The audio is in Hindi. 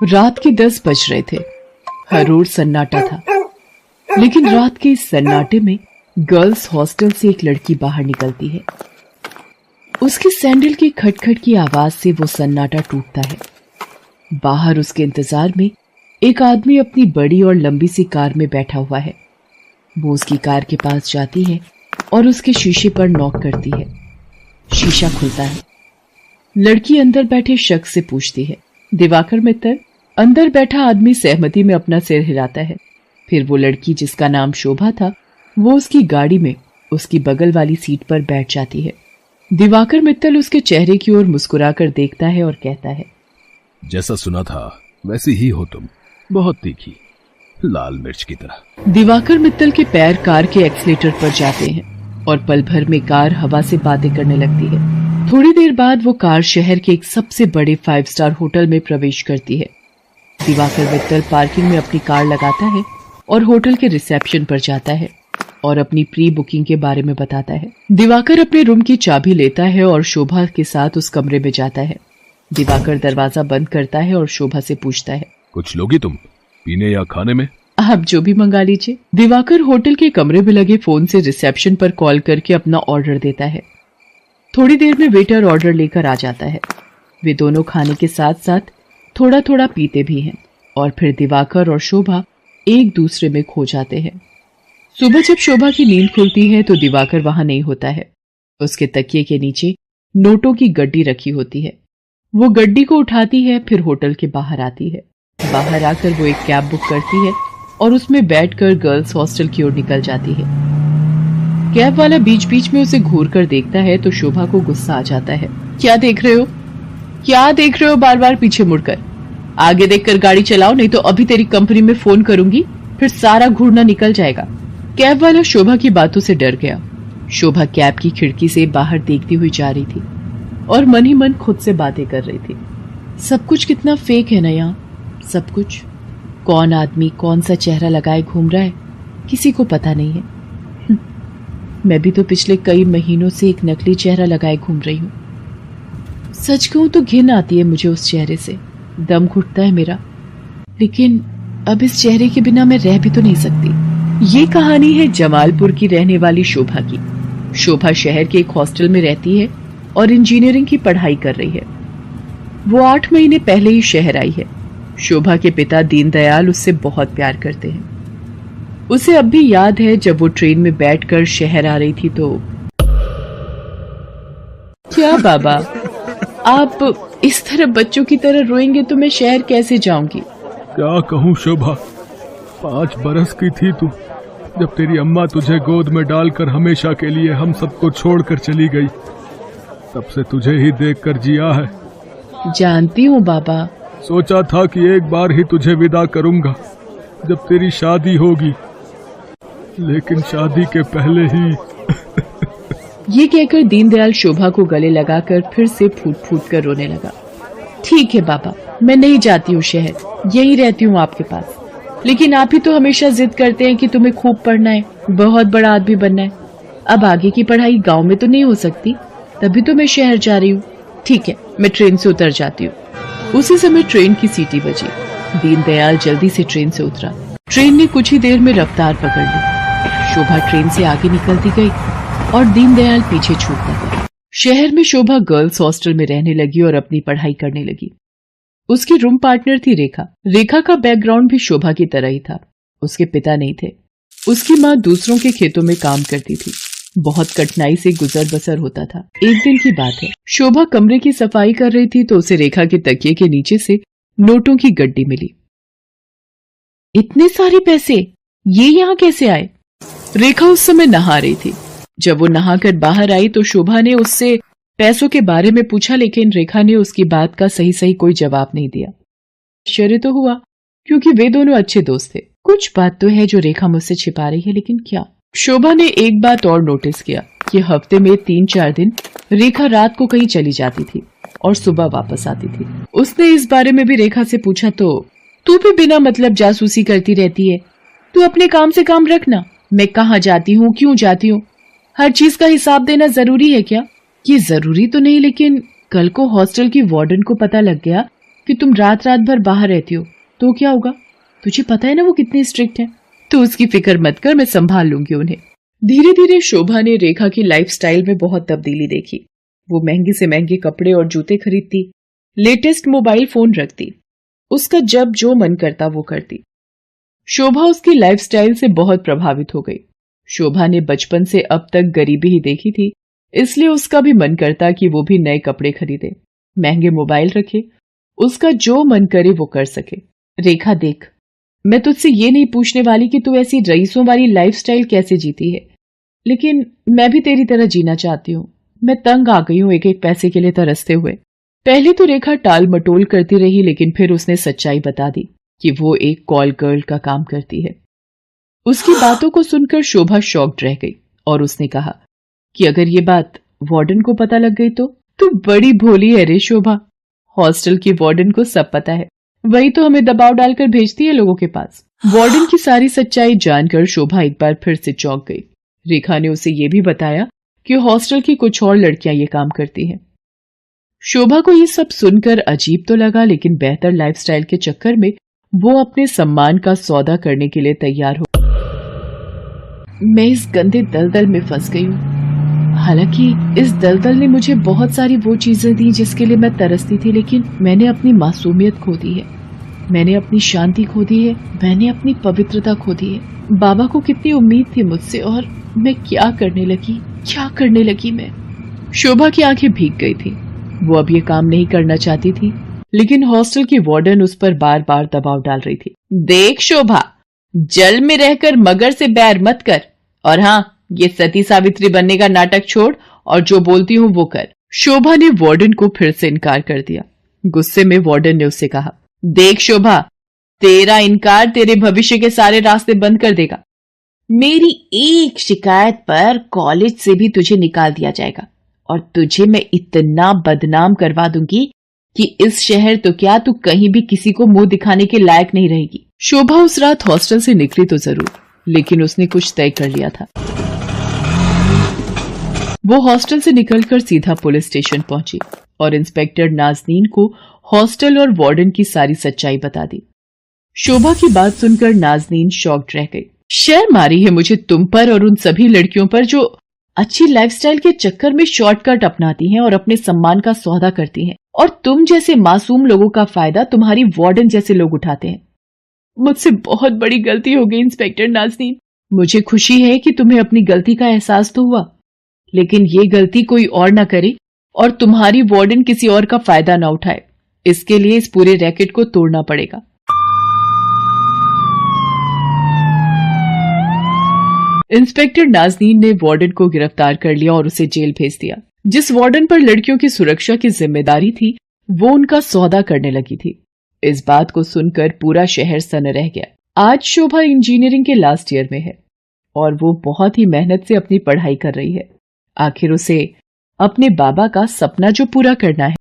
रात के 10 बज रहे थे। हर ओर सन्नाटा था, लेकिन रात के इस सन्नाटे में गर्ल्स हॉस्टल से एक लड़की बाहर निकलती है। उसकी सैंडल की खटखट की आवाज से वो सन्नाटा टूटता है। बाहर उसके इंतजार में एक आदमी अपनी बड़ी और लंबी सी कार में बैठा हुआ है। वो उसकी कार के पास जाती है और उसके शीशे पर नॉक करती है। शीशा खुलता है। लड़की अंदर बैठे शख्स से पूछती है, दिवाकर मित्तल? अंदर बैठा आदमी सहमति में अपना सिर हिलाता है। फिर वो लड़की, जिसका नाम शोभा था, वो उसकी गाड़ी में उसकी बगल वाली सीट पर बैठ जाती है। दिवाकर मित्तल उसके चेहरे की ओर मुस्कुराकर देखता है और कहता है, जैसा सुना था वैसी ही हो तुम, बहुत तीखी, लाल मिर्च की तरह। दिवाकर मित्तल के पैर कार के एक्सीलेटर पर जाते हैं और पल भर में कार हवा से बातें करने लगती है। थोड़ी देर बाद वो कार शहर के एक सबसे बड़े 5 स्टार होटल में प्रवेश करती है। दिवाकर मित्तल पार्किंग में अपनी कार लगाता है और होटल के रिसेप्शन पर जाता है और अपनी प्री बुकिंग के बारे में बताता है। दिवाकर अपने रूम की चाबी लेता है और शोभा के साथ उस कमरे में जाता है। दिवाकर दरवाजा बंद करता है और शोभा से पूछता है, कुछ लोगी तुम, पीने या खाने में? आप जो भी मंगा लीजिए। दिवाकर होटल के कमरे में लगे फोन से रिसेप्शन पर कॉल करके अपना ऑर्डर देता है। थोड़ी देर में वेटर ऑर्डर लेकर आ जाता है। वे दोनों खाने के साथ साथ थोड़ा थोड़ा पीते भी हैं और फिर दिवाकर और शोभा एक दूसरे में खो जाते हैं। सुबह जब शोभा की नींद खुलती है तो दिवाकर वहां नहीं होता है। उसके तकिए के नीचे नोटों की गड्डी रखी होती है। वो गड्डी को उठाती है, फिर होटल के बाहर आती है। बाहर आकर वो एक कैब बुक करती है और उसमें बैठकर गर्ल्स हॉस्टल की ओर निकल जाती है। कैब वाला बीच बीच में उसे घूर कर देखता है तो शोभा को गुस्सा आ जाता है। क्या देख रहे हो? क्या देख रहे हो बार बार पीछे मुड़कर? आगे देखकर गाड़ी चलाओ, नहीं तो अभी तेरी कंपनी में फोन करूंगी, फिर सारा घूरना निकल जाएगा। कैब वाला शोभा की बातों से डर गया। शोभा कैब की खिड़की से बाहर देखती हुई जा रही थी और मन ही मन खुद से बातें कर रही थी। सब कुछ कितना फेक है ना यहाँ, सब कुछ। कौन आदमी कौन सा चेहरा लगाए घूम रहा है, किसी को पता नहीं है। मैं भी तो पिछले कई महीनों से एक नकली चेहरा लगाए घूम रही हूँ। सच कहूं तो घिन आती है मुझे उस चेहरे से, दम घुटता है मेरा। लेकिन अब इस चेहरे के बिना मैं रह भी तो नहीं सकती। ये कहानी है जमालपुर की रहने वाली शोभा की। शोभा शहर के एक हॉस्टल में रहती है और इंजीनियरिंग की पढ़ाई कर रही है। वो 8 महीने पहले ही शहर आई है। शोभा के पिता दीनदयाल उससे बहुत प्यार करते हैं। उसे अब भी याद है जब वो ट्रेन में बैठकर शहर आ रही थी तो। क्या बाबा, आप इस तरह बच्चों की तरह रोएंगे तो मैं शहर कैसे जाऊंगी? क्या कहूँ शोभा, 5 बरस की थी तू जब तेरी अम्मा तुझे गोद में डालकर हमेशा के लिए हम सबको छोड़कर चली गई। तब से तुझे ही देखकर जिया है। जानती हूँ बाबा। सोचा था कि एक बार ही तुझे विदा करूंगा जब तेरी शादी होगी, लेकिन शादी के पहले ही। ये कहकर दीनदयाल शोभा को गले लगाकर फिर से फूट फूट कर रोने लगा। ठीक है बाबा, मैं नहीं जाती हूँ शहर, यही रहती हूँ आपके पास। लेकिन आप ही तो हमेशा जिद करते हैं कि तुम्हें खूब पढ़ना है, बहुत बड़ा आदमी बनना है। अब आगे की पढ़ाई गांव में तो नहीं हो सकती, तभी तो मैं शहर जा रही हूँ। ठीक है, मैं ट्रेन से उतर जाती हूँ। उसी समय ट्रेन की सीटी बजी। दीनदयाल जल्दी से ट्रेन से उतरा। ट्रेन ने कुछ ही देर में रफ्तार पकड़ ली। शोभा ट्रेन से आगे निकलती गई और दीनदयाल पीछे छूटता गया। शहर में शोभा गर्ल्स हॉस्टल में रहने लगी और अपनी पढ़ाई करने लगी। उसकी रूम पार्टनर थी रेखा। रेखा का बैकग्राउंड भी शोभा की तरह ही था। उसके पिता नहीं थे। उसकी माँ दूसरों के खेतों में काम करती थी। बहुत कठिनाई से गुजर बसर होता था। एक दिन की बात है, शोभा कमरे की सफाई कर रही थी तो उसे रेखा के तकिए के नीचे से नोटों की गड्डी मिली। इतने सारे पैसे, ये यहाँ कैसे आए? रेखा उस समय नहा रही थी। जब वो नहाकर बाहर आई तो शोभा ने उससे पैसों के बारे में पूछा, लेकिन रेखा ने उसकी बात का सही सही कोई जवाब नहीं दिया। आश्चर्य तो हुआ, क्योंकि वे दोनों अच्छे दोस्त थे। कुछ बात तो है जो रेखा मुझसे छिपा रही है, लेकिन क्या? शोभा ने एक बात और नोटिस किया कि हफ्ते में 3-4 दिन रेखा रात को कहीं चली जाती थी और सुबह वापस आती थी। उसने इस बारे में भी रेखा से पूछा तो, तू भी बिना मतलब जासूसी करती रहती है, तू अपने काम से काम रखना। मैं कहाँ जाती हूँ, क्यों जाती हूँ, हर चीज का हिसाब देना जरूरी है क्या? ये जरूरी तो नहीं, लेकिन कल को हॉस्टल की वार्डन को पता लग गया कि तुम रात रात भर बाहर रहती हो तो क्या होगा? तुझे पता है ना वो कितने स्ट्रिक्ट हैं। तो उसकी फिक्र मत कर, मैं संभाल लूंगी उन्हें। धीरे धीरे शोभा ने रेखा की लाइफस्टाइल में बहुत तब्दीली देखी। वो महंगे से महंगे कपड़े और जूते खरीदती, लेटेस्ट मोबाइल फोन रखती, उसका जब जो मन करता वो करती। शोभा उसकी लाइफस्टाइल से बहुत प्रभावित हो गई। शोभा ने बचपन से अब तक गरीबी ही देखी थी, इसलिए उसका भी मन करता कि वो भी नए कपड़े खरीदे, महंगे मोबाइल रखे, उसका जो मन करे वो कर सके। रेखा देख, मैं तुझसे ये नहीं पूछने वाली कि तू ऐसी रईसों वाली लाइफस्टाइल कैसे जीती है, लेकिन मैं भी तेरी तरह जीना चाहती हूँ। मैं तंग आ गई हूँ एक एक पैसे के लिए तरसते हुए। पहले तो रेखा टाल मटोल करती रही, लेकिन फिर उसने सच्चाई बता दी कि वो एक कॉल गर्ल का काम करती है। उसकी बातों को सुनकर शोभा शॉक्ड रह गई और उसने कहा कि अगर ये बात वार्डन को पता लग गई तो बड़ी भोली है रे शोभा। हॉस्टल की वार्डन को सब पता है, वही तो हमें दबाव डालकर भेजती है लोगों के पास। वार्डन की सारी सच्चाई जानकर शोभा एक बार फिर से चौंक गई। रेखा ने उसे ये भी बताया कि हॉस्टल की कुछ और लड़कियां ये काम करती हैं। शोभा को ये सब सुनकर अजीब तो लगा, लेकिन बेहतर लाइफस्टाइल के चक्कर में वो अपने सम्मान का सौदा करने के लिए तैयार हो। मैं इस गंदे दलदल में फंस गई हूँ। हालांकि इस दलदल ने मुझे बहुत सारी वो चीजें दी जिसके लिए मैं तरसती थी, लेकिन मैंने अपनी मासूमियत खो दी है, मैंने अपनी शांति खो दी है, मैंने अपनी पवित्रता खो दी है। बाबा को कितनी उम्मीद थी मुझसे, और मैं क्या करने लगी मैं। शोभा की आंखें भीग गई थी। वो अब ये काम नहीं करना चाहती थी, लेकिन हॉस्टल की वार्डन उस पर बार बार दबाव डाल रही थी। देख शोभा, जल में रहकर मगर से बैर मत कर, और हाँ, ये सती सावित्री बनने का नाटक छोड़ और जो बोलती हूँ वो कर। शोभा ने वार्डन को फिर से इनकार कर दिया। गुस्से में वार्डन ने उससे कहा, देख शोभा, तेरा इनकार तेरे भविष्य के सारे रास्ते बंद कर देगा। मेरी एक शिकायत पर कॉलेज से भी तुझे निकाल दिया जाएगा, और तुझे मैं इतना बदनाम करवा दूंगी कि इस शहर तो क्या, तू कहीं भी किसी को मुंह दिखाने के लायक नहीं रहेगी। शोभा उस रात हॉस्टल से निकली तो जरूर, लेकिन उसने कुछ तय कर लिया था। वो हॉस्टल से निकलकर सीधा पुलिस स्टेशन पहुंची और इंस्पेक्टर नाज़नीन को हॉस्टल और वार्डन की सारी सच्चाई बता दी। शोभा की बात सुनकर नाज़नीन शॉक्ड रह गई। शर्म आ रही है मुझे तुम पर और उन सभी लड़कियों पर जो अच्छी लाइफस्टाइल के चक्कर में शॉर्टकट अपनाती हैं और अपने सम्मान का सौदा करती हैं, और तुम जैसे मासूम लोगों का फायदा तुम्हारी वार्डन जैसे लोग उठाते हैं। मुझसे बहुत बड़ी गलती हो गई इंस्पेक्टर नाज़नीन। मुझे खुशी है कि तुम्हें अपनी गलती का एहसास तो हुआ, लेकिन ये गलती कोई और ना करे और तुम्हारी वार्डन किसी और का फायदा ना उठाए। इसके लिए इस पूरे रैकेट को तोड़ना पड़ेगा। इंस्पेक्टर नाज़नीन ने वार्डन को गिरफ्तार कर लिया और उसे जेल भेज दिया। जिस वार्डन पर लड़कियों की सुरक्षा की जिम्मेदारी थी, वो उनका सौदा करने लगी थी। इस बात को सुनकर पूरा शहर सन्न रह गया। आज शोभा इंजीनियरिंग के लास्ट ईयर में है और वो बहुत ही मेहनत से अपनी पढ़ाई कर रही है। आखिर उसे अपने बाबा का सपना जो पूरा करना है,